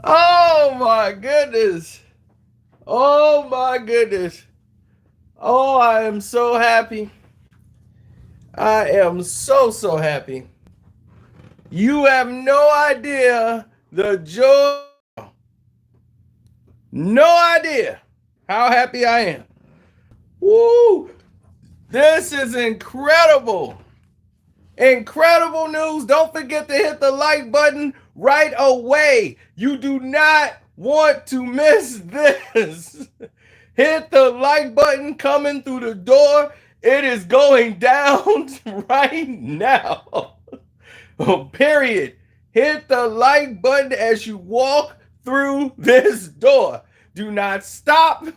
Oh my goodness. Oh my goodness. Oh, I am so happy. I am so happy. You have no idea the joy. No idea how happy I am. Woo! This is incredible. Incredible news. Don't forget to hit the like button right away. You do not want to miss this. Hit the like button coming through the door. It is going down right now. Period. Hit the like button as you walk through this door. Do not stop.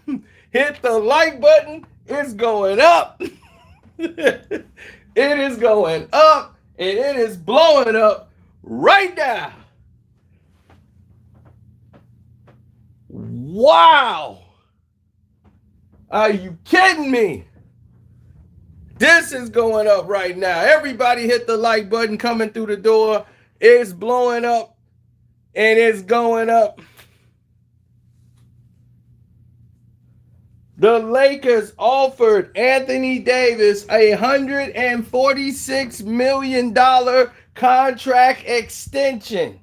Hit the like button. It's going up. It is going up and it is blowing up right now. Wow. Are you kidding me? This is going up right now. Everybody hit the like button coming through the door. It's blowing up and it's going up. The Lakers offered Anthony Davis a $146 million contract extension.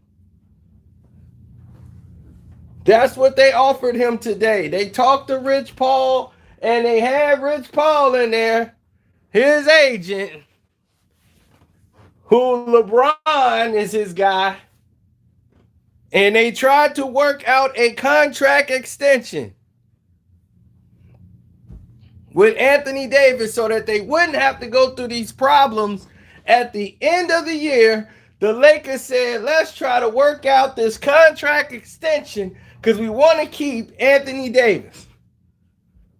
That's what they offered him today. They talked to Rich Paul, and they had Rich Paul in there, his agent, who LeBron is his guy, and they tried to work out a contract extension with Anthony Davis so that they wouldn't have to go through these problems at the end of the year. The Lakers said, let's try to work out this contract extension because we want to keep Anthony Davis.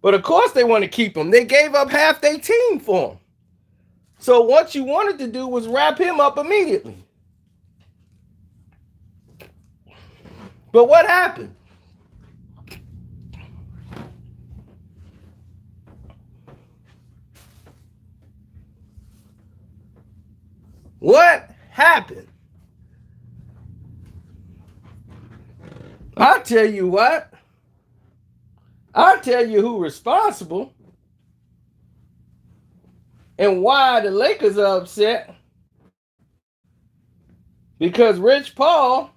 But of course they want to keep him. They gave up half their team for him. So what you wanted to do was wrap him up immediately. But what happened? What happened? I'll tell you what. I'll tell you who's responsible and why the Lakers are upset. Because Rich Paul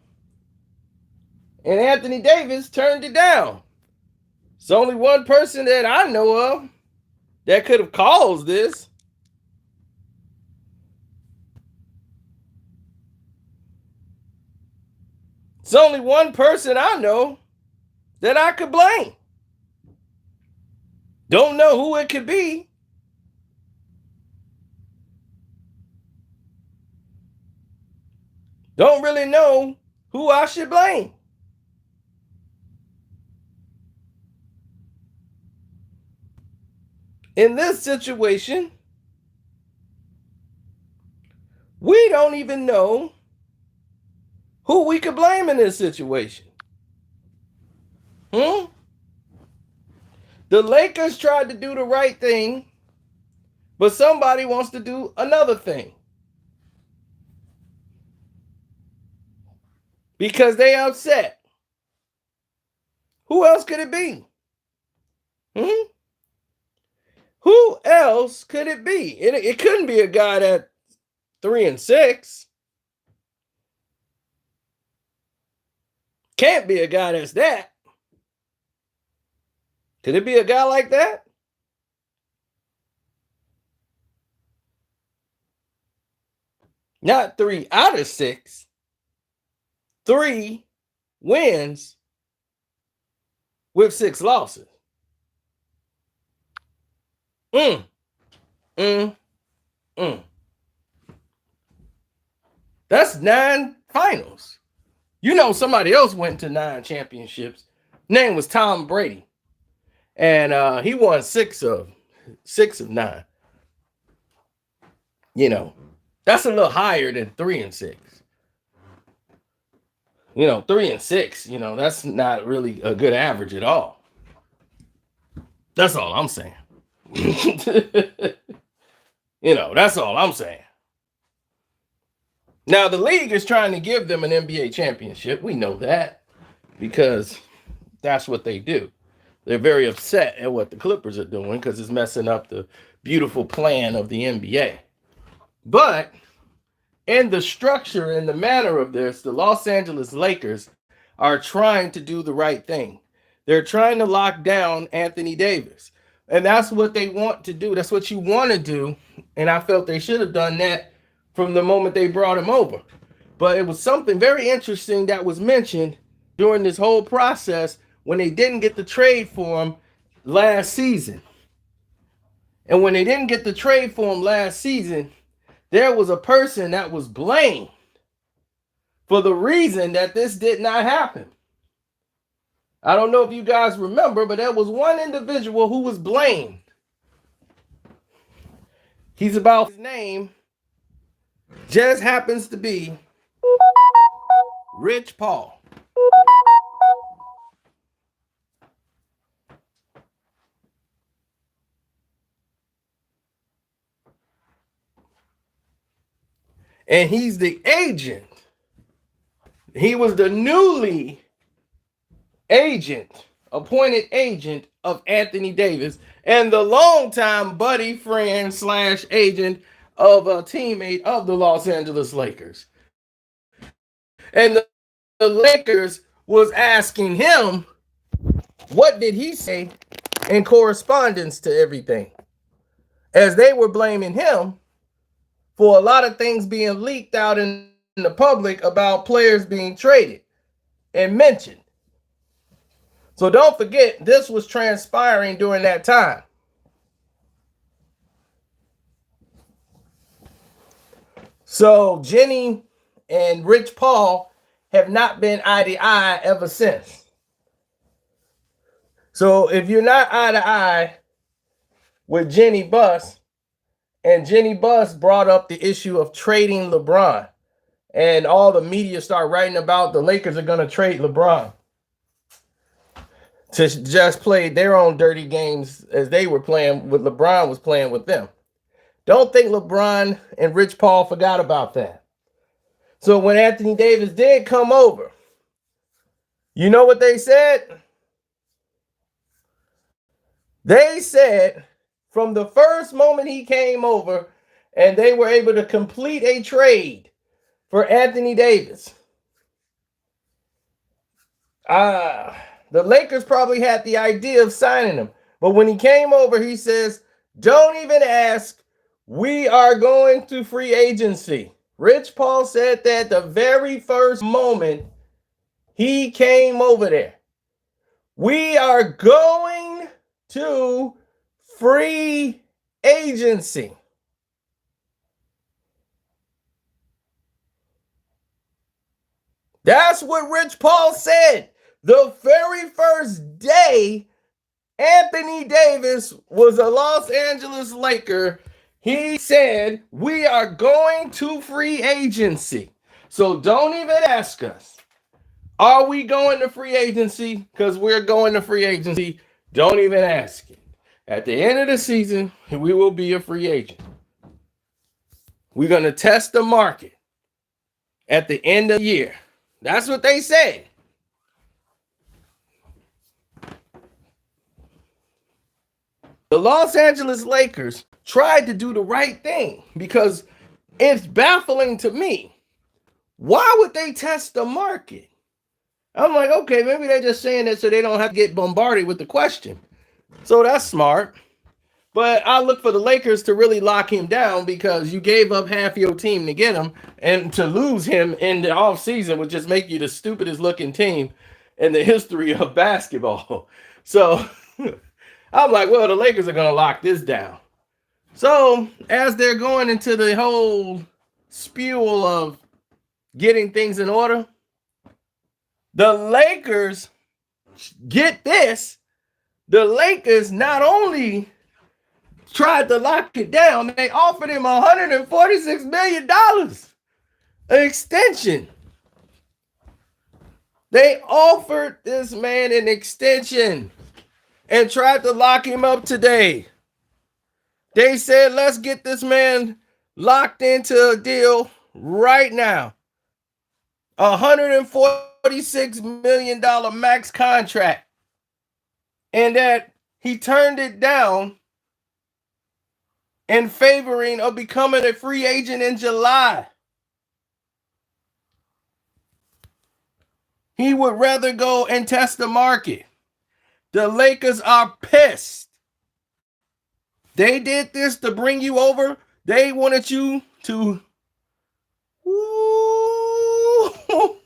and Anthony Davis turned it down. It's only one person that I know of that could have caused this. It's only one person I know that I could blame. Don't know who it could be. Don't really know who I should blame. In this situation, we don't even know who we could blame in this situation. The Lakers tried to do the right thing, but somebody wants to do another thing. Because they upset. Who else could it be? Who else could it be? It couldn't be a guy that 3-6. Can't be a guy that's that. Could it be a guy like that? Not 3 out of 6. 3 wins with 6 losses. That's 9 finals. You know, somebody else went to 9 championships. Name was Tom Brady. And he won 6 of 9. You know, that's a little higher than 3-6. You know, 3-6, you know, that's not really a good average at all. That's all I'm saying. You know, that's all I'm saying. Now, the league is trying to give them an NBA championship. We know that. because that's what they do. They're very upset at what the Clippers are doing because it's messing up the beautiful plan of the NBA. But in the structure and the manner of this, the Los Angeles Lakers are trying to do the right thing. They're trying to lock down Anthony Davis. And that's what they want to do. That's what you want to do. And I felt they should have done that from the moment they brought him over. But it was something very interesting that was mentioned during this whole process when they didn't get the trade for him last season. And when they didn't get the trade for him last season, there was a person that was blamed for the reason that this did not happen. I don't know if you guys remember, but there was one individual who was blamed. He's about his name, just happens to be Rich Paul. And he's the agent. He was the newly appointed agent of Anthony Davis and the longtime buddy, friend / agent of a teammate of the Los Angeles Lakers. And the Lakers was asking him, what did he say in correspondence to everything? As they were blaming him for a lot of things being leaked out in the public about players being traded and mentioned. So don't forget, this was transpiring during that time. So Jenny and Rich Paul have not been eye to eye ever since. So if you're not eye to eye with Jenny Buss, and Jenny Buss brought up the issue of trading LeBron, and all the media start writing about the Lakers are going to trade LeBron to just play their own dirty games as they were playing with LeBron was playing with them. Don't think LeBron and Rich Paul forgot about that. So when Anthony Davis did come over, you know what they said? They said from the first moment he came over and they were able to complete a trade for Anthony Davis, the Lakers probably had the idea of signing him. But when he came over, he says, don't even ask. We are going to free agency. Rich Paul said that the very first moment he came over there. We are going to free agency. That's what Rich Paul said. The very first day Anthony Davis was a Los Angeles Laker, he said, we are going to free agency. So don't even ask us, are we going to free agency? Because we're going to free agency. Don't even ask it. At the end of the season, we will be a free agent. We're going to test the market at the end of the year. That's what they said. The Los Angeles Lakers tried to do the right thing because it's baffling to me. Why would they test the market? I'm like, okay, maybe they're just saying that so they don't have to get bombarded with the question. So that's smart. But I look for the Lakers to really lock him down because you gave up half your team to get him, and to lose him in the offseason would just make you the stupidest looking team in the history of basketball. So I'm like, well, the Lakers are going to lock this down. So as they're going into the whole spiel of getting things in order, the Lakers, get this, the Lakers not only tried to lock it down, they offered him $146 million, an extension. They offered this man an extension and tried to lock him up today. They said, let's get this man locked into a deal right now. $146 $146 million max contract, and that he turned it down in favoring of becoming a free agent in July. He would rather go and test the market. The Lakers are pissed. They did this to bring you over. They wanted you to.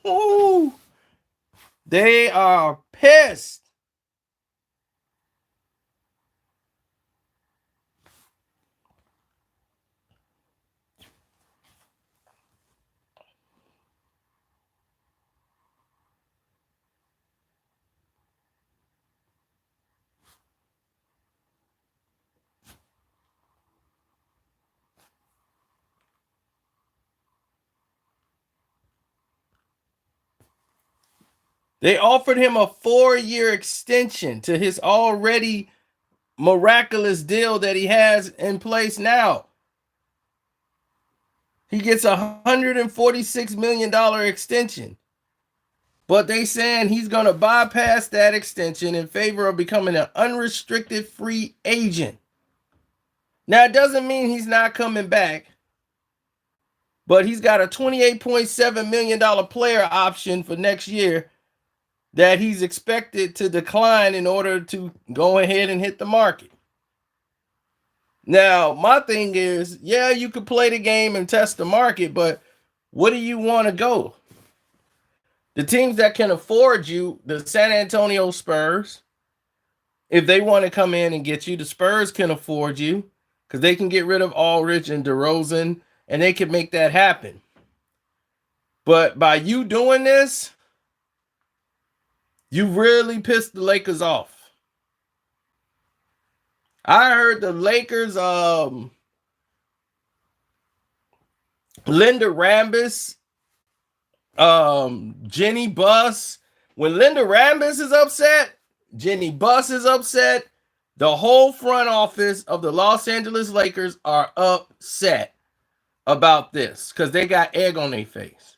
Ooh, they are pissed. They offered him a 4-year extension to his already miraculous deal that he has in place now. He gets a $146 million extension. But they saying he's going to bypass that extension in favor of becoming an unrestricted free agent. Now, it doesn't mean he's not coming back, but he's got a $28.7 million player option for next year that he's expected to decline in order to go ahead and hit the market. Now, my thing is, yeah, you could play the game and test the market, but what do you want to go? The teams that can afford you, the San Antonio Spurs, if they want to come in and get you, the Spurs can afford you because they can get rid of Aldridge and DeRozan, and they can make that happen. But by you doing this, you really pissed the Lakers off. I heard the Lakers, Linda Rambis, Jenny Buss. When Linda Rambis is upset, Jenny Buss is upset. The whole front office of the Los Angeles Lakers are upset about this because they got egg on their face.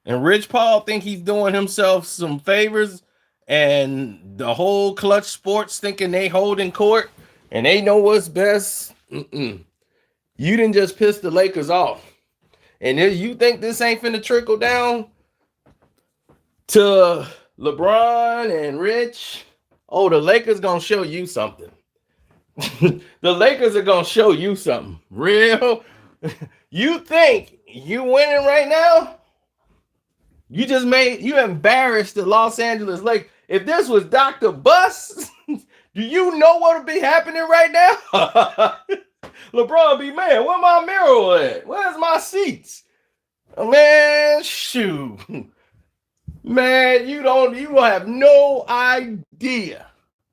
And Rich Paul think he's doing himself some favors, and the whole Clutch Sports thinking they holding court and they know what's best. You didn't just piss the Lakers off. And if you think this ain't finna trickle down to LeBron and Rich, oh, the Lakers gonna show you something. The Lakers are gonna show you something real. You think you winning right now? You embarrassed the Los Angeles Lakers. If this was Dr. Buss, do you know what would be happening right now? LeBron be, man, where my mirror at? Where's my seats? Oh, man, shoot. Man, you have no idea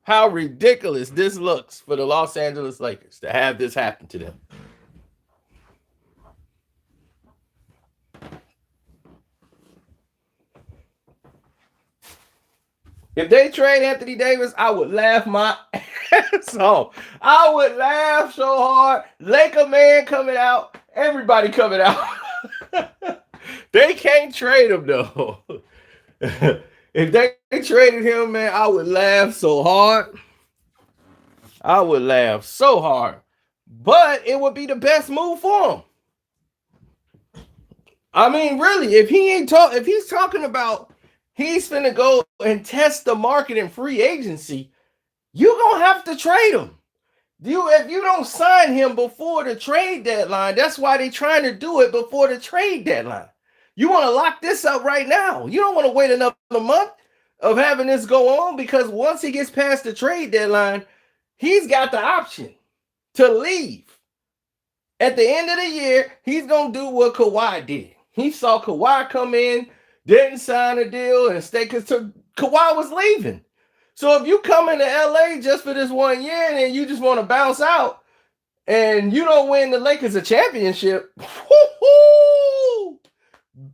how ridiculous this looks for the Los Angeles Lakers to have this happen to them. If they trade Anthony Davis, I would laugh my ass off. I would laugh so hard. Laker man coming out. Everybody coming out. They can't trade him, though. If they traded him, man, I would laugh so hard. I would laugh so hard. But it would be the best move for him. I mean, really, if he's talking about he's finna go and test the market in free agency, you're going to have to trade him. If you don't sign him before the trade deadline, that's why they're trying to do it before the trade deadline. You want to lock this up right now. You don't want to wait another month of having this go on, because once he gets past the trade deadline, he's got the option to leave. At the end of the year, he's going to do what Kawhi did. He saw Kawhi come in, didn't sign a deal, and stay because Kawhi was leaving. So if you come into LA just for this 1 year and then you just want to bounce out and you don't win the Lakers a championship,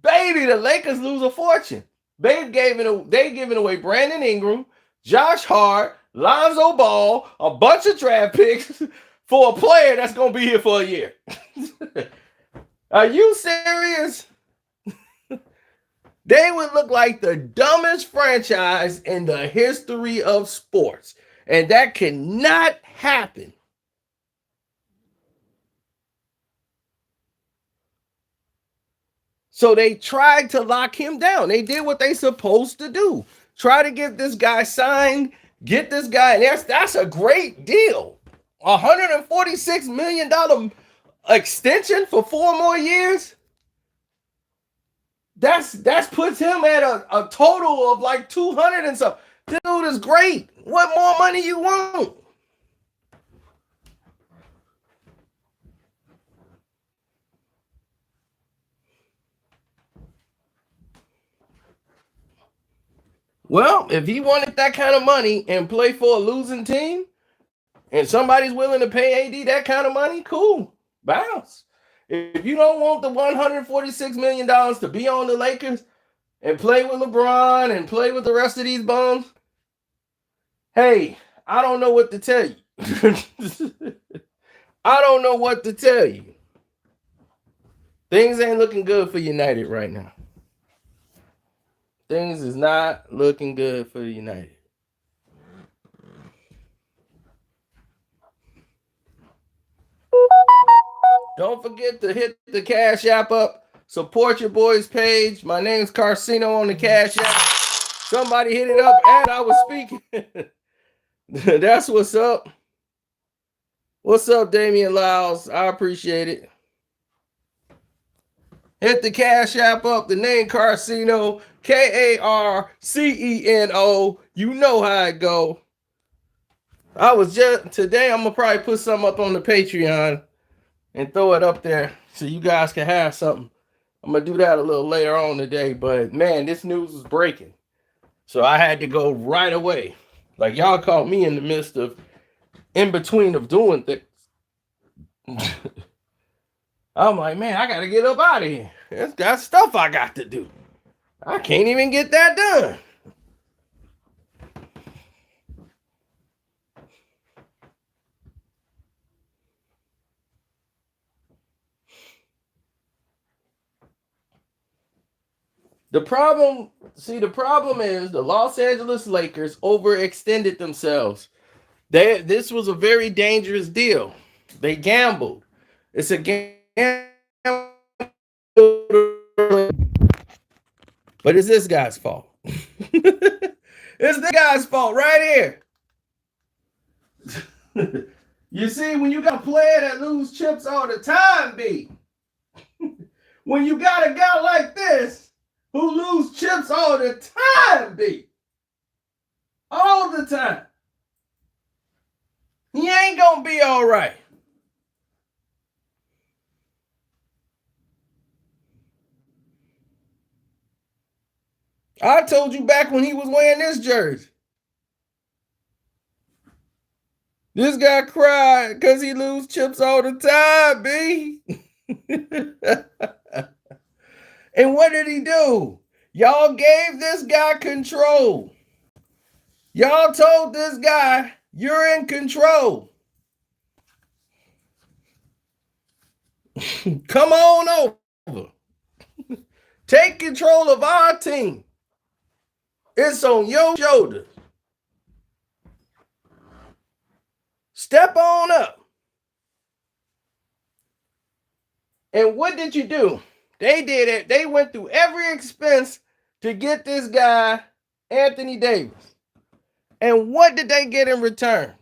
baby, the Lakers lose a fortune. They giving away Brandon Ingram, Josh Hart, Lonzo Ball, a bunch of draft picks for a player that's going to be here for a year. Are you serious? They would look like the dumbest franchise in the history of sports. And that cannot happen. So they tried to lock him down. They did what they supposed to do. Try to get this guy signed, get this guy, and that's a great deal. $146 million extension for 4 more years. That's puts him at a total of like 200 and something. This dude is great. What more money you want? Well, if he wanted that kind of money and play for a losing team, and somebody's willing to pay AD that kind of money, cool, bounce. If you don't want the $146 million to be on the Lakers and play with LeBron and play with the rest of these bums, hey, I don't know what to tell you. I don't know what to tell you. Things ain't looking good for United right now. Things is not looking good for United. Don't forget to hit the Cash App up. Support your boys page. My name's Carcino on the Cash App. Somebody hit it up and I was speaking. That's what's up. What's up, Damian Lyles? I appreciate it. Hit the Cash App up. The name Carcino. Carceno. You know how it go. Today I'm gonna probably put something up on the Patreon and throw it up there so you guys can have something. I'm gonna do that a little later on today, but man, this news is breaking. So I had to go right away. Like y'all caught me in the midst of in between of doing things. I'm like, man, I gotta get up out of here. It's got stuff I got to do. I can't even get that done. The problem is the Los Angeles Lakers overextended themselves. This was a very dangerous deal. They gambled. It's a gamble. But it's this guy's fault. It's the guy's fault right here. You see, when you got a player that lose chips all the time, B. When you got a guy like this who lose chips all the time, B. All the time. He ain't gonna be all right. I told you back when he was wearing this jersey. This guy cried because he lose chips all the time, B. And what did he do? Y'all gave this guy control. Y'all told this guy, you're in control. Come on over. Take control of our team. It's on your shoulders. Step on up. And what did you do? They did it. They went through every expense to get this guy, Anthony Davis. And what did they get in return?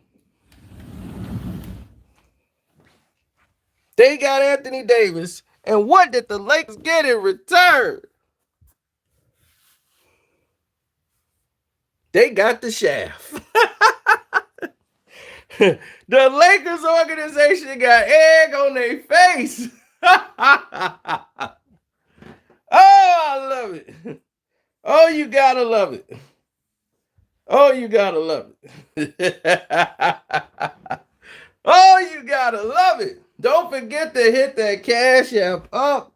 They got Anthony Davis. And what did the Lakers get in return? They got the shaft. The Lakers organization got egg on their face. Oh, I love it. Oh, you gotta love it. Oh, you gotta love it. Oh, you gotta love it. Don't forget to hit that Cash App up,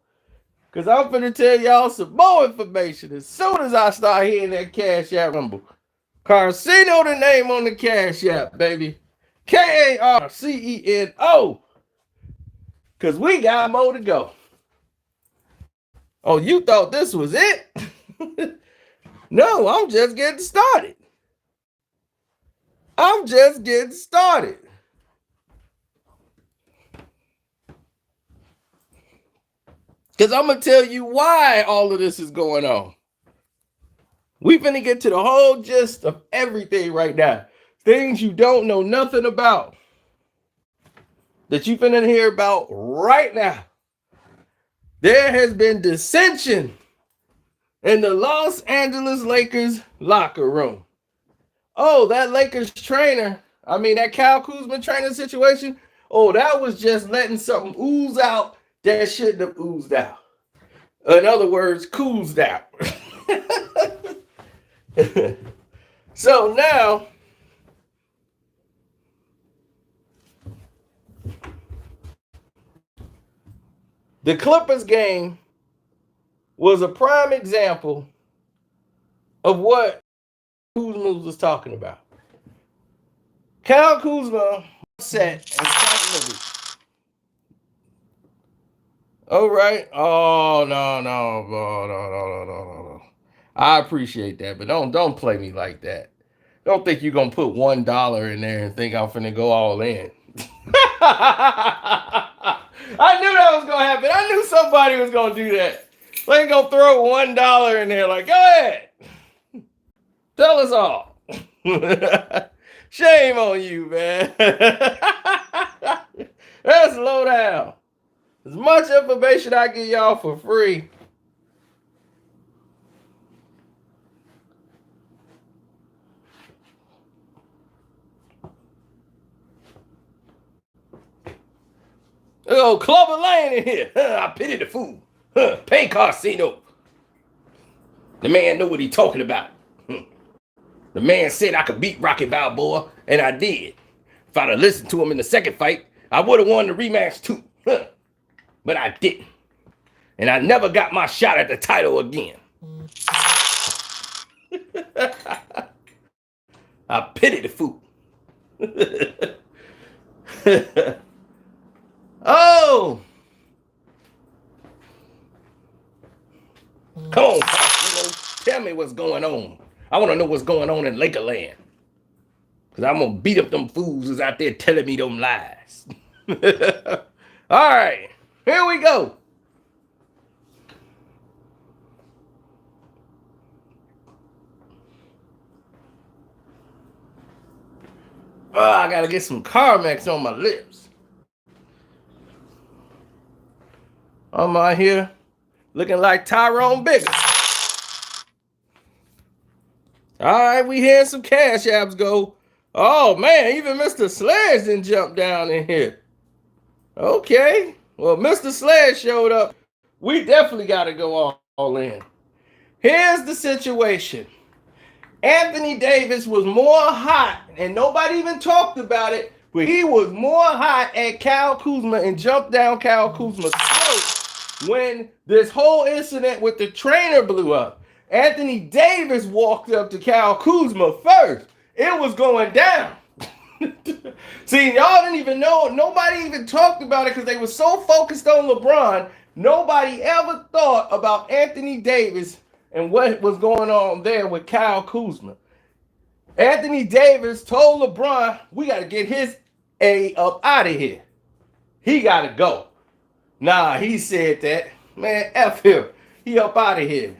because I'm going to tell y'all some more information as soon as I start hitting that Cash App number. Carcino, the name on the Cash App, baby. Carceno. Because we got more to go. Oh, you thought this was it? No, I'm just getting started. I'm just getting started. Because I'm going to tell you why all of this is going on. We finna get to the whole gist of everything right now. Things you don't know nothing about. That you finna hear about right now. There has been dissension in the Los Angeles Lakers locker room. Oh, that Lakers trainer, that Kyle Kuzma trainer situation, that was just letting something ooze out that shouldn't have oozed out. In other words, coozed out. So now, the Clippers game was a prime example of what Kuzma was talking about. Kyle Kuzma upset and started. All right. Oh no. I appreciate that, but don't play me like that. Don't think you're gonna put $1 in there and think I'm finna go all in. I knew that was gonna happen. I knew somebody was gonna do that. They ain't gonna throw $1 in there like, go ahead. Tell us all. Shame on you, man. Let's slow down. As much information I give y'all for free. Oh, Clover Lane in here. I pity the fool. Pay Carsino. The man knew what he talking about. The man said I could beat Rocky Balboa, and I did. If I'd have listened to him in the second fight, I would have won the rematch too. But I didn't. And I never got my shot at the title again. I pity the fool. Oh! Come on, tell me what's going on. I want to know what's going on in Lakerland. Because I'm going to beat up them fools who's out there telling me them lies. All right, here we go. Oh, I got to get some Carmex on my lips. I'm out here looking like Tyrone Biggers. All right, we hearing some cash apps go. Oh, man, even Mr. Sledge didn't jump down in here. Okay, well, Mr. Sledge showed up. We definitely got to go all in. Here's the situation. Anthony Davis was more hot, and nobody even talked about it, but he was more hot at Kyle Kuzma and jumped down Kyle Kuzma's throat when this whole incident with the trainer blew up. Anthony Davis walked up to Kyle Kuzma first. It was going down. See, y'all didn't even know. Nobody even talked about it because they were so focused on LeBron. Nobody ever thought about Anthony Davis and what was going on there with Kyle Kuzma. Anthony Davis told LeBron, we got to get his A up out of here. He got to go. Nah, he said that. Man, F him. He up out of here.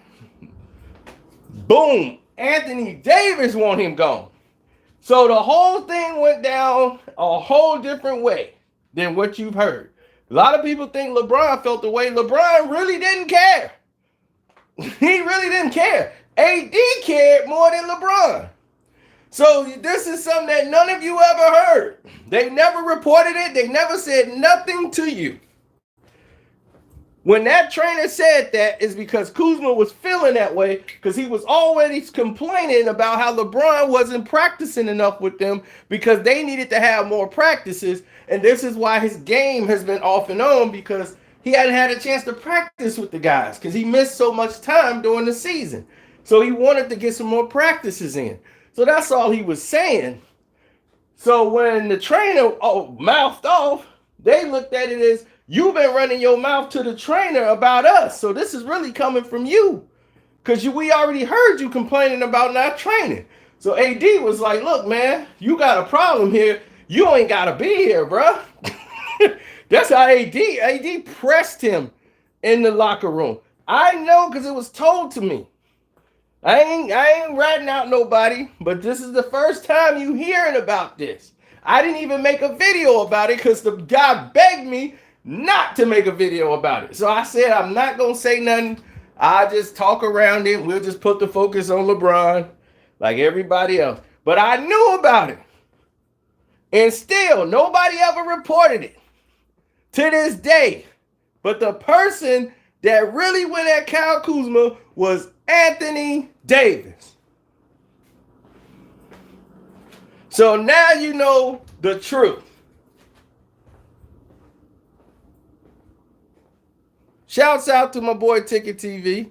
Boom. Anthony Davis want him gone. So the whole thing went down a whole different way than what you've heard. A lot of people think LeBron felt the way. LeBron really didn't care. He really didn't care. AD cared more than LeBron. So this is something that none of you ever heard. They never reported it. They never said nothing to you. When that trainer said that, is because Kuzma was feeling that way because he was already complaining about how LeBron wasn't practicing enough with them because they needed to have more practices. And this is why his game has been off and on because he hadn't had a chance to practice with the guys because he missed so much time during the season. So he wanted to get some more practices in. So that's all he was saying. So when the trainer mouthed off, they looked at it as, you've been running your mouth to the trainer about us. So this is really coming from you. Because we already heard you complaining about not training. So AD was like, look, man, you got a problem here. You ain't got to be here, bro. That's how AD pressed him in the locker room. I know because it was told to me. I ain't ratting out nobody, but this is the first time you hearing about this. I didn't even make a video about it because the guy begged me not to make a video about it. So I said I'm not going to say nothing. I just talk around it. We'll just put the focus on LeBron like everybody else. But I knew about it. And still, nobody ever reported it to this day. But the person that really went at Kyle Kuzma was Anthony Davis. So now you know the truth. Shouts out to my boy Ticket TV.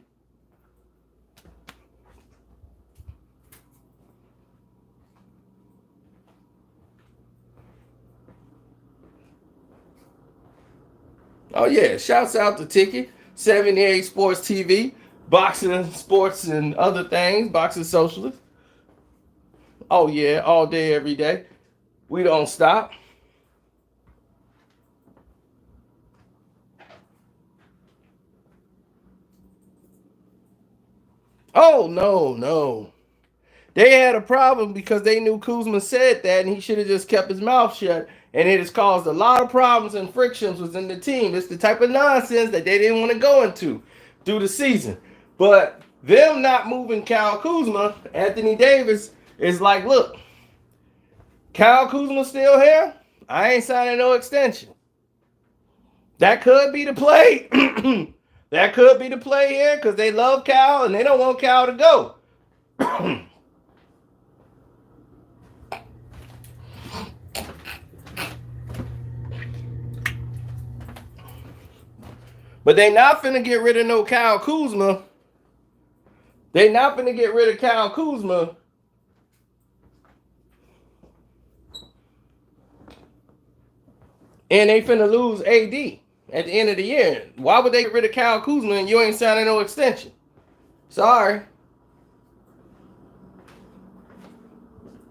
Oh yeah, shouts out to Ticket, 78 Sports TV, boxing, sports, and other things, boxing socialist. Oh yeah, all day, every day. We don't stop. Oh, no. They had a problem because they knew Kuzma said that and he should have just kept his mouth shut. And it has caused a lot of problems and frictions within the team. It's the type of nonsense that they didn't want to go into through the season. But them not moving Kyle Kuzma, Anthony Davis, is like, look, Kyle Kuzma still here? I ain't signing no extension. That could be the play. That could be the play here because they love Cal and they don't want Cal to go. But they not finna get rid of no Kyle Kuzma. They not finna get rid of Kyle Kuzma. And they finna lose AD at the end of the year. Why would they get rid of Kyle Kuzma and you ain't signing no extension? Sorry.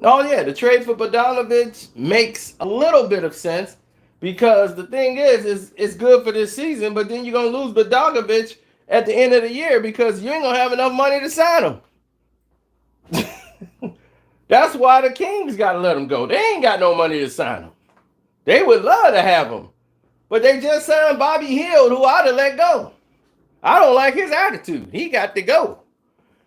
Oh yeah, the trade for Bogdanovich makes a little bit of sense because the thing is it's good for this season, but then you're gonna lose Bogdanovich at the end of the year because you ain't gonna have enough money to sign him. That's why the Kings gotta let him go. They ain't got no money to sign him. They would love to have him. But they just signed Bobby Hill, who I'd have let go. I don't like his attitude. He got to go.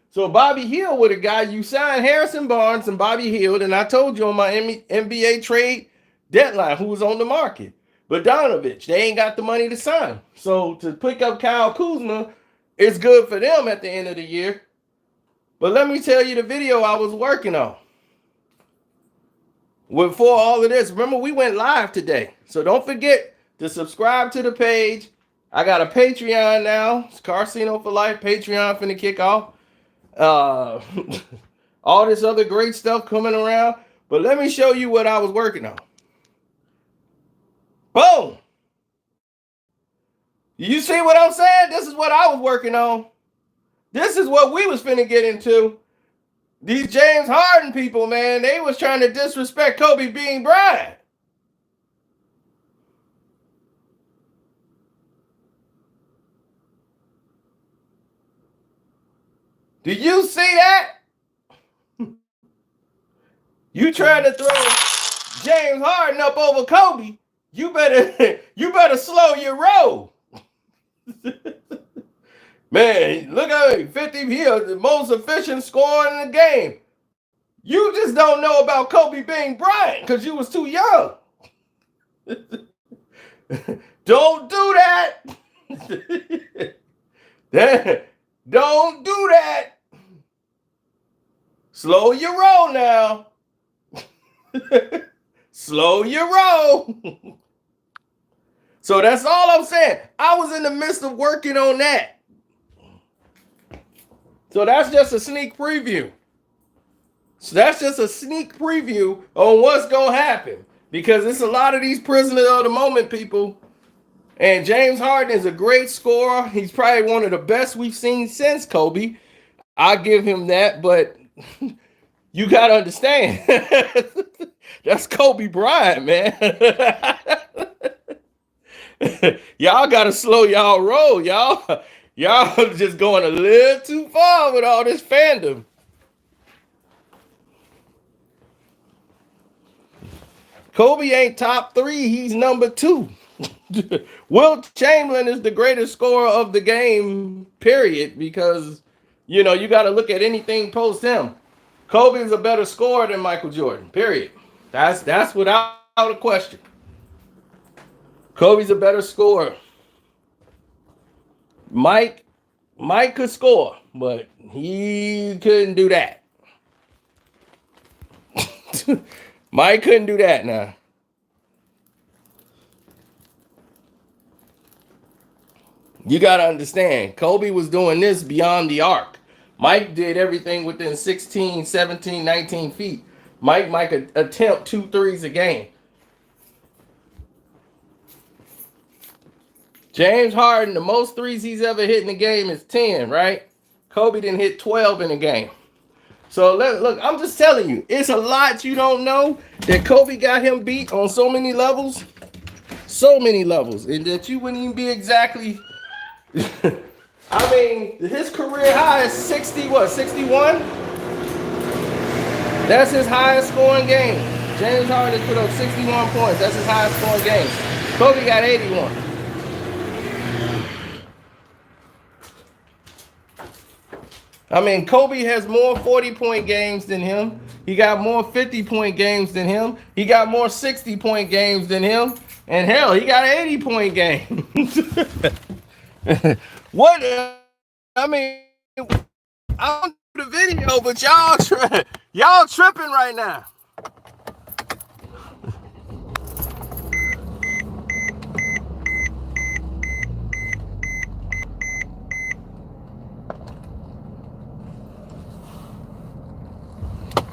So Bobby Hill would have got you signed Harrison Barnes and Bobby Hill, and I told you on my NBA trade deadline who was on the market. Bogdanovich, they ain't got the money to sign. So to pick up Kyle Kuzma, it's good for them at the end of the year. But let me tell you the video I was working on. Before all of this, remember we went live today. So don't forget to subscribe to the page. I got a Patreon now. It's Carcino for Life. Patreon finna kick off. All this other great stuff coming around. But let me show you what I was working on. Boom. You see what I'm saying? This is what I was working on. This is what we was finna get into. These James Harden people, man, they was trying to disrespect Kobe being Bryant. Do you see that? You trying to throw James Harden up over Kobe? You better slow your roll. Man, look at him, 50 here, the most efficient scorer in the game. You just don't know about Kobe being Bryant because you was too young. Don't do that. Don't do that. Slow your roll now. Slow your roll. So that's all I'm saying. I was in the midst of working on that. So that's just a sneak preview. So that's just a sneak preview on what's going to happen. Because it's a lot of these prisoners of the moment people. And James Harden is a great scorer. He's probably one of the best we've seen since Kobe. I give him that, but you gotta understand, that's Kobe Bryant, man. Y'all gotta slow y'all roll, y'all. Y'all just going a little too far with all this fandom. Kobe ain't top 3, he's number 2. Wilt Chamberlain is the greatest scorer of the game, period, because you got to look at anything post him. Kobe is a better scorer than Michael Jordan, period. That's without a question. Kobe's a better scorer. Mike could score, but he couldn't do that. Mike couldn't do that now. You got to understand, Kobe was doing this beyond the arc. Mike did everything within 16, 17, 19 feet. Mike could attempt 2 threes a game. James Harden, the most threes he's ever hit in a game is 10, right? Kobe didn't hit 12 in a game. So look, I'm just telling you, it's a lot you don't know that Kobe got him beat on so many levels, and that you wouldn't even be exactly. I mean, his career high is 61? That's his highest scoring game. James Harden put up 61 points. That's his highest scoring game. Kobe got 81. I mean, Kobe has more 40-point games than him. He got more 50-point games than him. He got more 60-point games than him. And hell, he got an 80-point game. What? I mean, I don't do the video, but y'all tripping right now.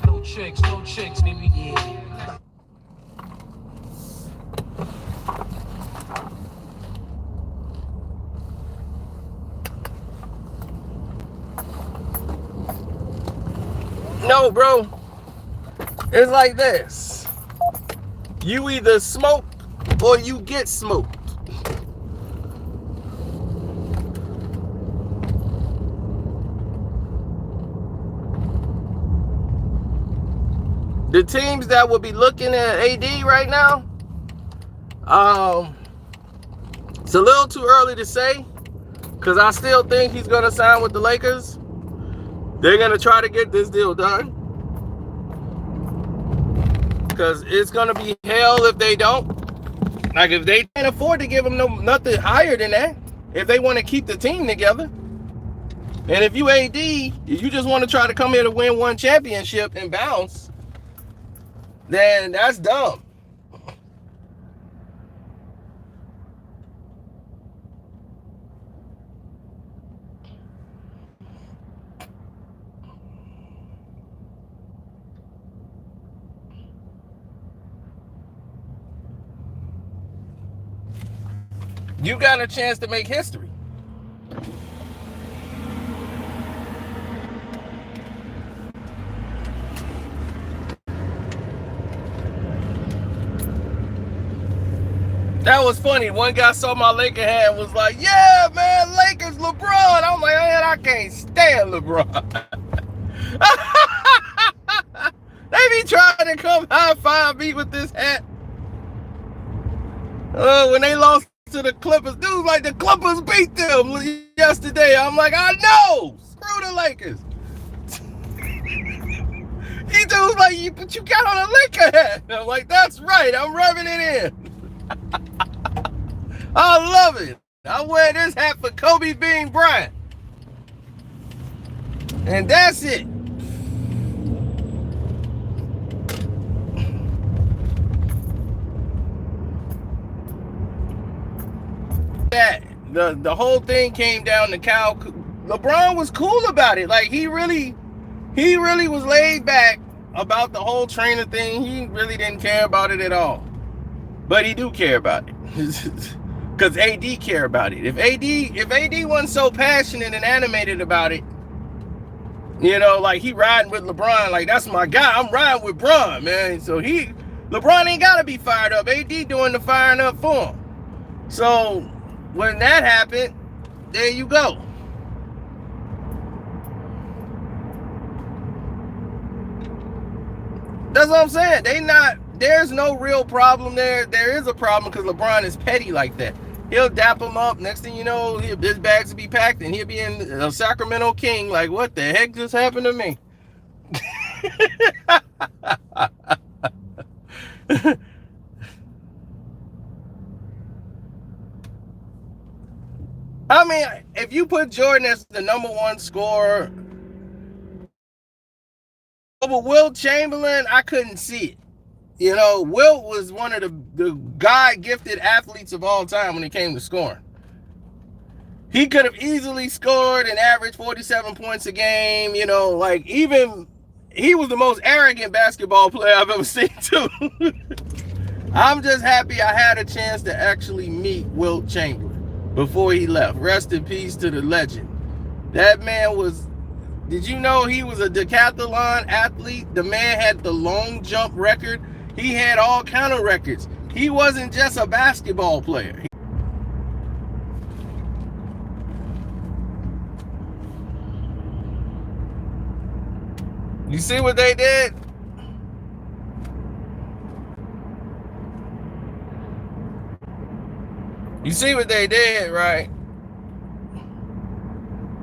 No tricks, baby. Yeah. No, bro. It's like this. You either smoke or you get smoked. The teams that will be looking at AD right now, it's a little too early to say, because I still think he's going to sign with the Lakers. They're going to try to get this deal done, because it's going to be hell if they don't. Like, if they can't afford to give him nothing higher than that, if they want to keep the team together. And if you AD, if you just want to try to come here to win one championship and bounce, then that's dumb. You got a chance to make history. That was funny. One guy saw my Laker hat and was like, yeah, man, Lakers, LeBron. I'm like, man, I can't stand LeBron. They be trying to come high five me with this hat. When they lost to the Clippers, dude, like the Clippers beat them yesterday. I'm like, I know. Screw the Lakers. He dude's like, but you got on a Laker hat. I'm like, that's right. I'm rubbing it in. I love it. I wear this hat for Kobe Bean Bryant. And that's it. That the whole thing came down to Cal. LeBron was cool about it. Like he really was laid back about the whole trainer thing. He really didn't care about it at all. But he do care about it. Because AD care about it. If AD wasn't so passionate and animated about it, You know, like he riding with LeBron, like that's my guy. I'm riding with Bron, man. So LeBron ain't gotta be fired up. AD doing the firing up for him. So when that happened, there you go. That's what I'm saying. There's no real problem there. There is a problem because LeBron is petty like that. He'll dap him up. Next thing you know, his bags will be packed and he'll be in a Sacramento King. Like, what the heck just happened to me? I mean, if you put Jordan as the #1 scorer over Wilt Chamberlain, I couldn't see it. You know, Wilt was one of the God-gifted athletes of all time when it came to scoring. He could have easily scored and averaged 47 points a game. You know, like even he was the most arrogant basketball player I've ever seen too. I'm just happy I had a chance to actually meet Wilt Chamberlain before he left. Rest in peace to the legend. That man was, did you know he was a decathlon athlete? The man had the long jump record. He had all kind of records. He wasn't just a basketball player. You see what they did? You see what they did, right?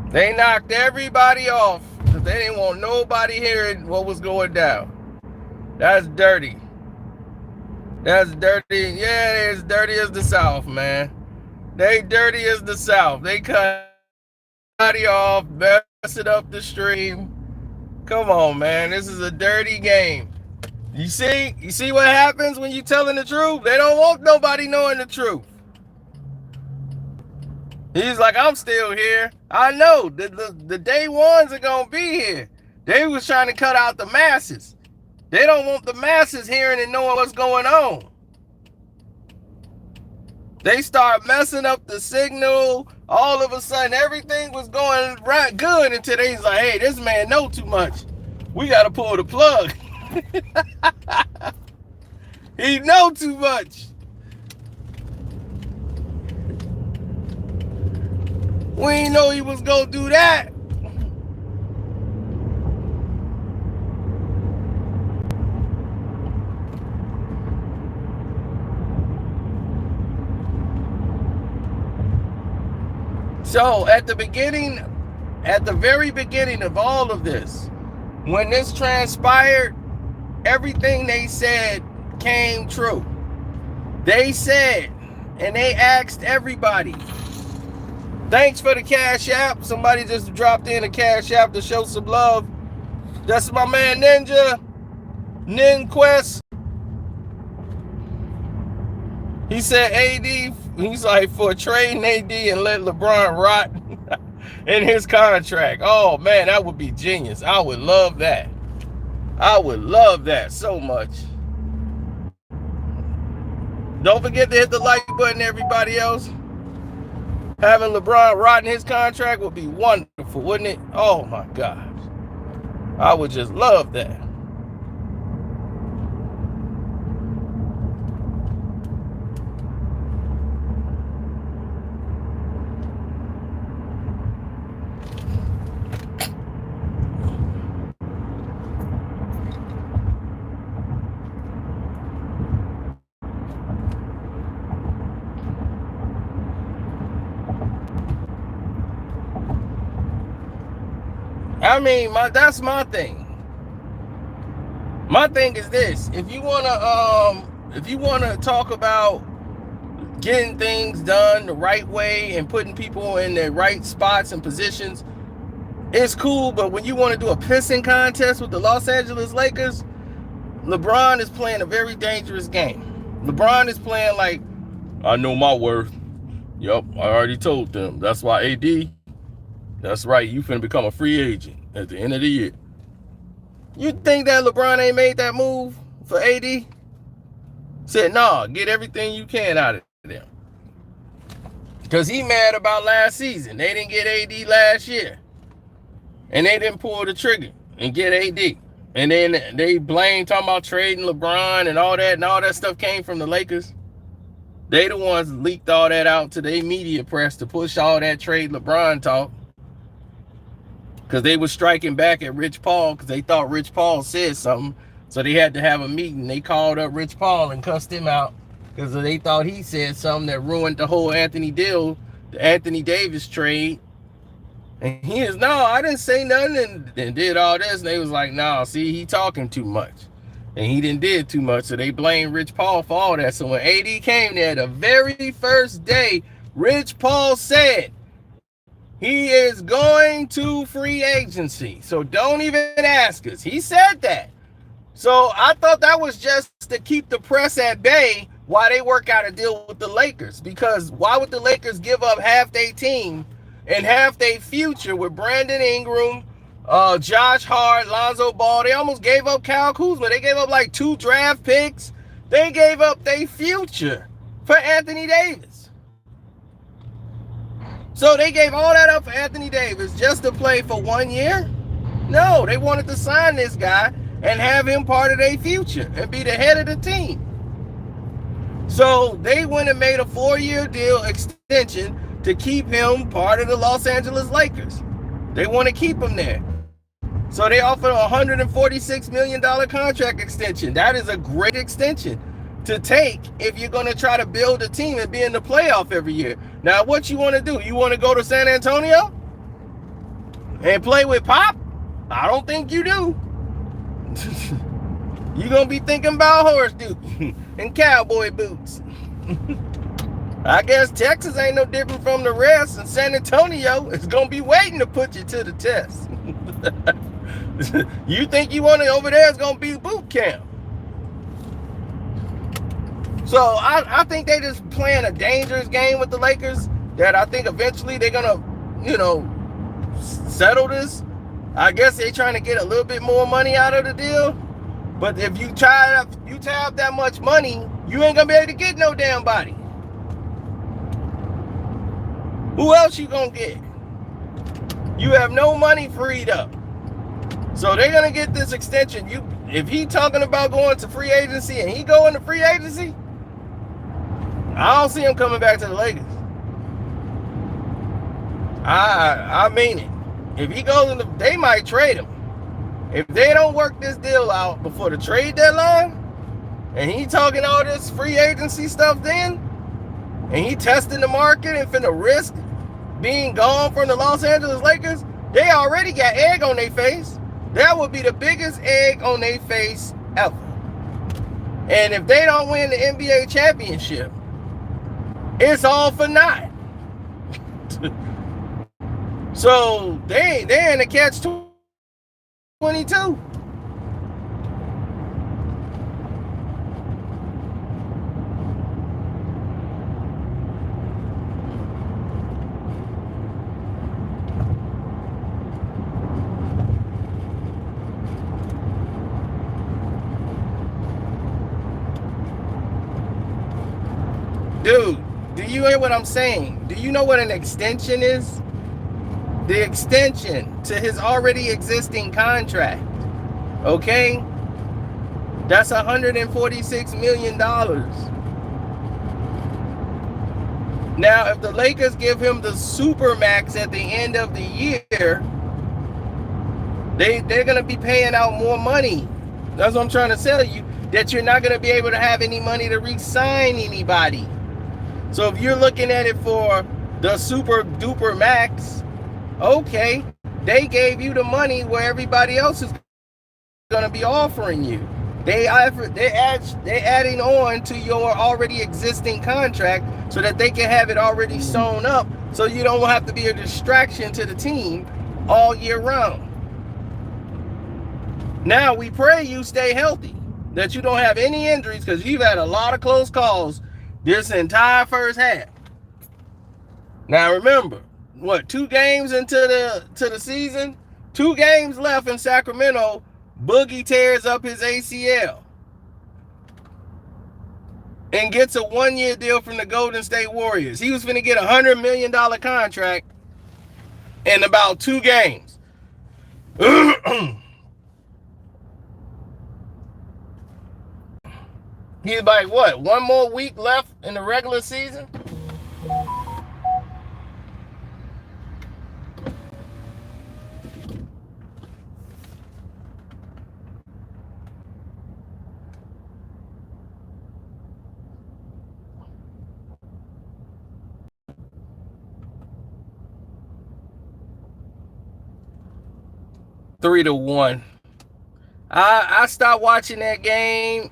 They knocked everybody off because they didn't want nobody hearing what was going down. That's dirty. That's dirty. Yeah, they're as dirty as the South, man. They dirty as the South. They cut everybody off, messing up the stream. Come on, man. This is a dirty game. You see what happens when you telling the truth? They don't want nobody knowing the truth. He's like, I'm still here. I know. The day ones are going to be here. They was trying to cut out the masses. They don't want the masses hearing and knowing what's going on. They start messing up the signal. All of a sudden, everything was going right good until they was like, hey, this man know too much. We got to pull the plug. He know too much. We ain't know he was going to do that. So at the very beginning of all of this, when this transpired, everything they said came true. They said, and they asked everybody, thanks for the Cash App. Somebody just dropped in a Cash App to show some love. That's my man Ninquest. He said AD, he's like, for trading AD and let LeBron rot in his contract. Oh man, that would be genius. I would love that. I would love that so much. Don't forget to hit the like button, everybody else. Having LeBron rot in his contract would be wonderful, wouldn't it? Oh my gosh. I would just love that. I mean, that's my thing. My thing is this: if you wanna talk about getting things done the right way and putting people in their right spots and positions, it's cool. But when you want to do a pissing contest with the Los Angeles Lakers, LeBron is playing a very dangerous game. LeBron is playing like, I know my worth. Yup, I already told them. That's why AD. That's right, you finna become a free agent at the end of the year. You think that LeBron ain't made that move for AD? Said, nah, get everything you can out of them. Because he mad about last season. They didn't get AD last year. and they didn't pull the trigger and get AD. And then they blame talking about trading LeBron and all that stuff came from the Lakers. They the ones leaked all that out to their media press to push all that trade LeBron talk. Because they were striking back at Rich Paul because they thought Rich Paul said something. So they had to have a meeting. They called up Rich Paul and cussed him out because they thought he said something that ruined the whole Anthony Davis trade. And he is, no, I didn't say nothing, and did all this. And they was like, no, see, he talking too much. And he didn't did too much. So they blamed Rich Paul for all that. So when AD came there, the very first day, Rich Paul said, he is going to free agency. So don't even ask us. He said that. So I thought that was just to keep the press at bay while they work out a deal with the Lakers. Because why would the Lakers give up half their team and half their future with Brandon Ingram, Josh Hart, Lonzo Ball? They almost gave up Kyle Kuzma. They gave up like 2 draft picks. They gave up their future for Anthony Davis. So they gave all that up for Anthony Davis just to play for 1 year? No, they wanted to sign this guy and have him part of their future and be the head of the team. So they went and made a 4-year deal extension to keep him part of the Los Angeles Lakers. They want to keep him there. So they offered a $146 million contract extension. That is a great extension to take if you're going to try to build a team and be in the playoff every year. Now, what you want to do? You want to go to San Antonio and play with Pop? I don't think you do. You're going to be thinking about horse dude and cowboy boots. I guess Texas ain't no different from the rest, and San Antonio is going to be waiting to put you to the test. You think you want it over there, it's going to be boot camp. So I think they just playing a dangerous game with the Lakers that I think eventually they're going to, settle this. I guess they're trying to get a little bit more money out of the deal. But if you tie up that much money, you ain't going to be able to get no damn body. Who else you going to get? You have no money freed up. So they're going to get this extension. If he talking about going to free agency and he going to free agency, I don't see him coming back to the Lakers. I mean it. If he goes they might trade him. If they don't work this deal out before the trade deadline, and he talking all this free agency stuff then, and he testing the market and finna risk being gone from the Los Angeles Lakers, they already got egg on their face. That would be the biggest egg on their face ever. And if they don't win the NBA championship, it's all for naught. So they're in a catch-22. Dude, do you hear what I'm saying? Do you know what an extension is? The extension to his already existing contract. Okay? That's $146 million. Now, if the Lakers give him the supermax at the end of the year, they're going to be paying out more money. That's what I'm trying to tell you, that you're not going to be able to have any money to re-sign anybody. So if you're looking at it for the super duper max, okay, they gave you the money where everybody else is going to be offering you. They're adding on to your already existing contract so that they can have it already sewn up so you don't have to be a distraction to the team all year round. Now, we pray you stay healthy, that you don't have any injuries, because you've had a lot of close calls this entire first half. Now, remember, 2 games into the season, 2 games left in Sacramento, Boogie tears up his ACL and gets a 1-year deal from the Golden State Warriors. He was going to get a $100 million contract in about 2 games. He's like, what? One more week left in the regular season? Three to one. I stopped watching that game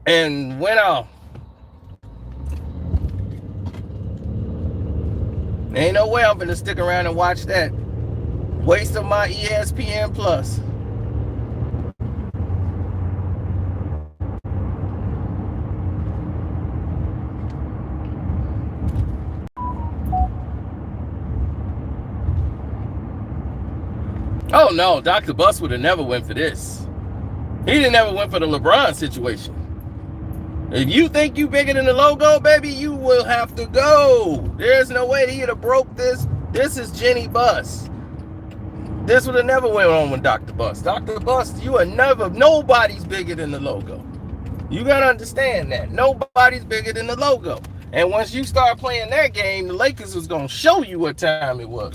and went off. Ain't no way I'm gonna stick around and watch that. Waste of my ESPN Plus. Oh no, Dr. Bus would have never went for this. He didn't ever went for the LeBron situation. If you think you bigger than the logo, baby, you will have to go. There's no way he'd have broke this. This is Jenny Bus. This would have never went on with Dr. Bus. Dr. Bus, you are never, nobody's bigger than the logo. You gotta understand that. Nobody's bigger than the logo. And once you start playing that game, the Lakers was gonna show you what time it was.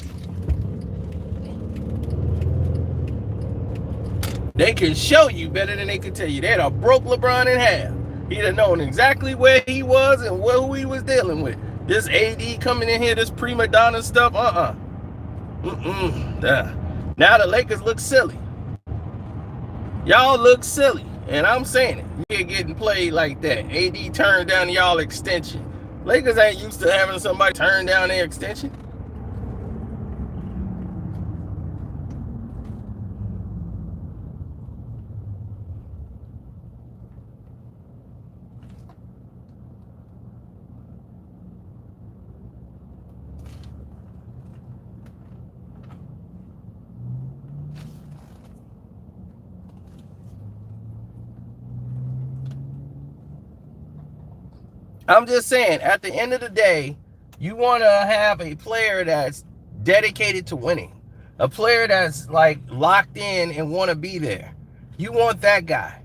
They can show you better than they can tell you. They'd have broke LeBron in half. He'd have known exactly where he was and who he was dealing with. This AD coming in here, this prima donna stuff, Now the Lakers look silly. Y'all look silly, and I'm saying it. You're getting played like that. AD turned down y'all extension. Lakers ain't used to having somebody turn down their extension. I'm just saying, at the end of the day, you want to have a player that's dedicated to winning. A player that's like locked in and want to be there. You want that guy.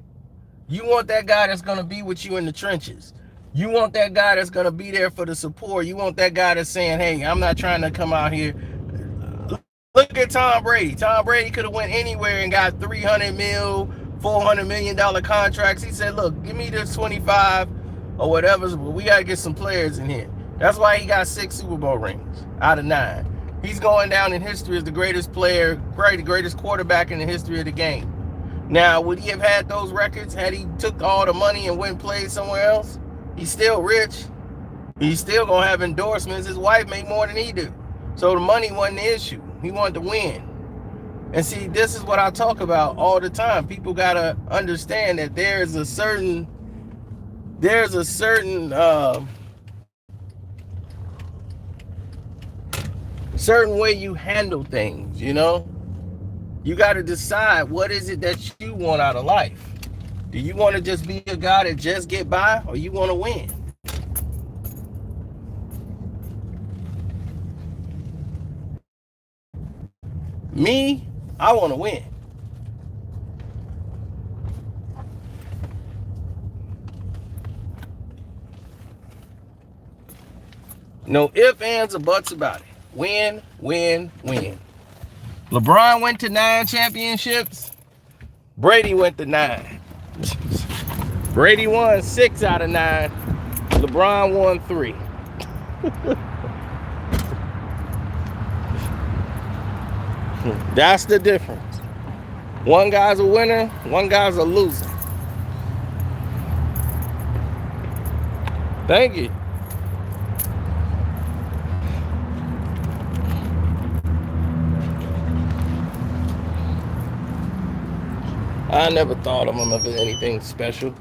You want that guy that's going to be with you in the trenches. You want that guy that's going to be there for the support. You want that guy that's saying, hey, I'm not trying to come out here. Look at Tom Brady. Tom Brady could have went anywhere and got $300 million, $400 million contracts. He said, look, give me this 25 or whatever, but we got to get some players in here. That's why he got 6 Super Bowl rings out of 9. He's going down in history as the greatest player, probably the greatest quarterback in the history of the game. Now, would he have had those records had he took all the money and went and played somewhere else? He's still rich. He's still going to have endorsements. His wife make more than he do. So the money wasn't the issue. He wanted to win. And see, this is what I talk about all the time. People got to understand that there's a certain certain way you handle things, you know? You got to decide what is it that you want out of life. Do you want to just be a guy that just get by, or you want to win? Me, I want to win. No ifs, ands, or buts about it. Win, win, win. LeBron went to 9 championships. Brady went to 9. Brady won 6 out of 9. LeBron won 3. That's the difference. One guy's a winner, one guy's a loser. Thank you. I never thought of him of anything special.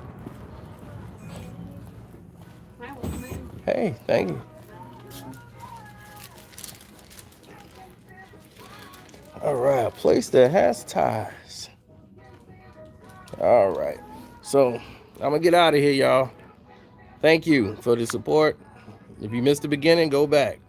Hey, thank you. All right, a place that has ties. All right, so I'm gonna get out of here, y'all. Thank you for the support. If you missed the beginning, go back.